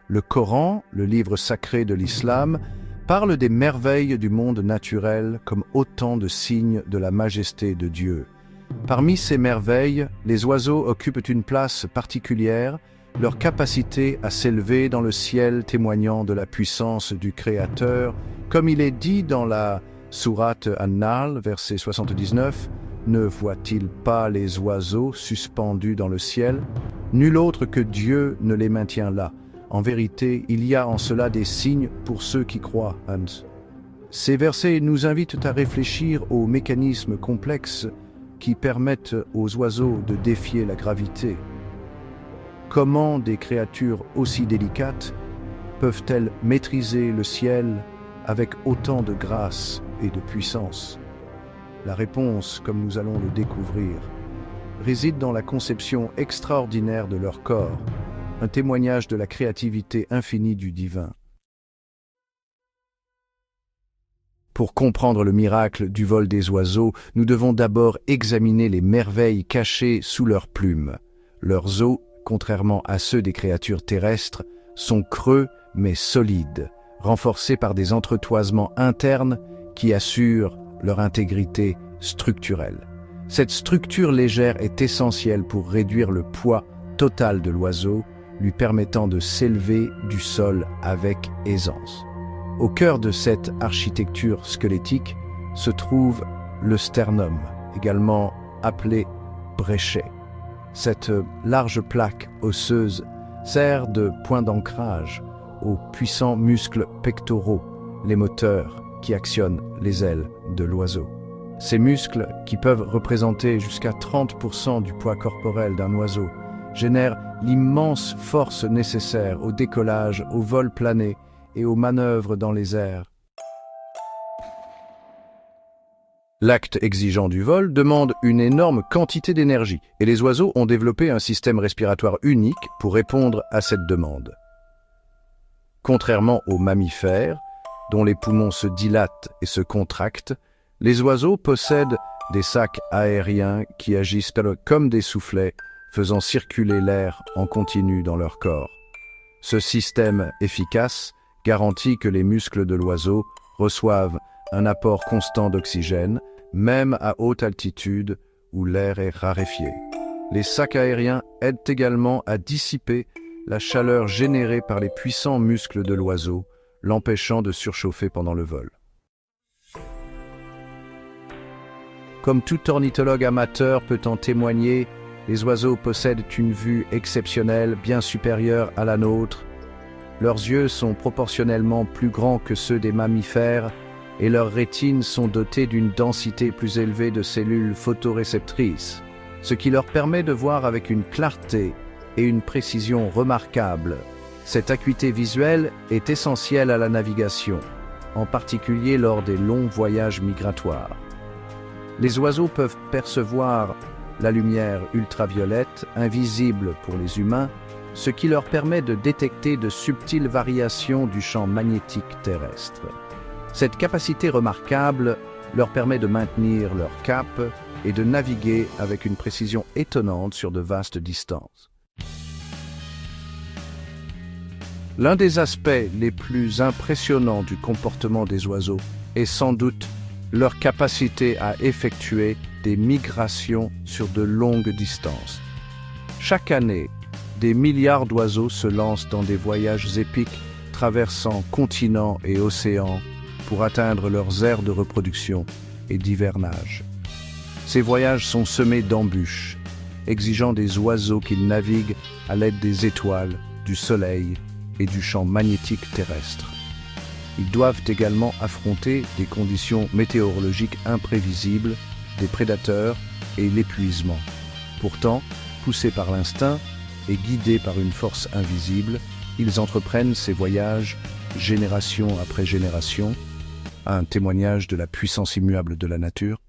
Le Coran, le livre sacré de l'islam, parle des merveilles du monde naturel comme autant de signes de la majesté de Dieu. Parmi ces merveilles, les oiseaux occupent une place particulière, leur capacité à s'élever dans le ciel témoignant de la puissance du Créateur, comme il est dit dans la sourate An-Nahl, verset 79, « Ne voit-il pas les oiseaux suspendus dans le ciel? Nul autre que Dieu ne les maintient là. En vérité, il y a en cela des signes pour ceux qui croient. » Hans. Ces versets nous invitent à réfléchir aux mécanismes complexes qui permettent aux oiseaux de défier la gravité. Comment des créatures aussi délicates peuvent-elles maîtriser le ciel avec autant de grâce et de puissance? La réponse, comme nous allons le découvrir, réside dans la conception extraordinaire de leur corps, un témoignage de la créativité infinie du divin. Pour comprendre le miracle du vol des oiseaux, nous devons d'abord examiner les merveilles cachées sous leurs plumes. Leurs os, contrairement à ceux des créatures terrestres, sont creux mais solides, renforcés par des entretoisements internes qui assurent leur intégrité structurelle. Cette structure légère est essentielle pour réduire le poids total de l'oiseau, lui permettant de s'élever du sol avec aisance. Au cœur de cette architecture squelettique se trouve le sternum, également appelé bréchet. Cette large plaque osseuse sert de point d'ancrage aux puissants muscles pectoraux, les moteurs qui actionnent les ailes de l'oiseau. Ces muscles, qui peuvent représenter jusqu'à 30% du poids corporel d'un oiseau, génèrent l'immense force nécessaire au décollage, au vol plané et aux manœuvres dans les airs. L'acte exigeant du vol demande une énorme quantité d'énergie et les oiseaux ont développé un système respiratoire unique pour répondre à cette demande. Contrairement aux mammifères, dont les poumons se dilatent et se contractent, les oiseaux possèdent des sacs aériens qui agissent comme des soufflets, faisant circuler l'air en continu dans leur corps. Ce système efficace garantit que les muscles de l'oiseau reçoivent un apport constant d'oxygène, même à haute altitude où l'air est raréfié. Les sacs aériens aident également à dissiper la chaleur générée par les puissants muscles de l'oiseau, l'empêchant de surchauffer pendant le vol. Comme tout ornithologue amateur peut en témoigner, les oiseaux possèdent une vue exceptionnelle, bien supérieure à la nôtre. Leurs yeux sont proportionnellement plus grands que ceux des mammifères et leurs rétines sont dotées d'une densité plus élevée de cellules photoréceptrices, ce qui leur permet de voir avec une clarté et une précision remarquables. Cette acuité visuelle est essentielle à la navigation, en particulier lors des longs voyages migratoires. Les oiseaux peuvent percevoir la lumière ultraviolette, invisible pour les humains, ce qui leur permet de détecter de subtiles variations du champ magnétique terrestre. Cette capacité remarquable leur permet de maintenir leur cap et de naviguer avec une précision étonnante sur de vastes distances. L'un des aspects les plus impressionnants du comportement des oiseaux est sans doute leur capacité à effectuer des migrations sur de longues distances. Chaque année, des milliards d'oiseaux se lancent dans des voyages épiques traversant continents et océans pour atteindre leurs aires de reproduction et d'hivernage. Ces voyages sont semés d'embûches, exigeant des oiseaux qu'ils naviguent à l'aide des étoiles, du soleil et du champ magnétique terrestre. Ils doivent également affronter des conditions météorologiques imprévisibles, des prédateurs et l'épuisement. Pourtant, poussés par l'instinct et guidés par une force invisible, ils entreprennent ces voyages génération après génération, un témoignage de la puissance immuable de la nature.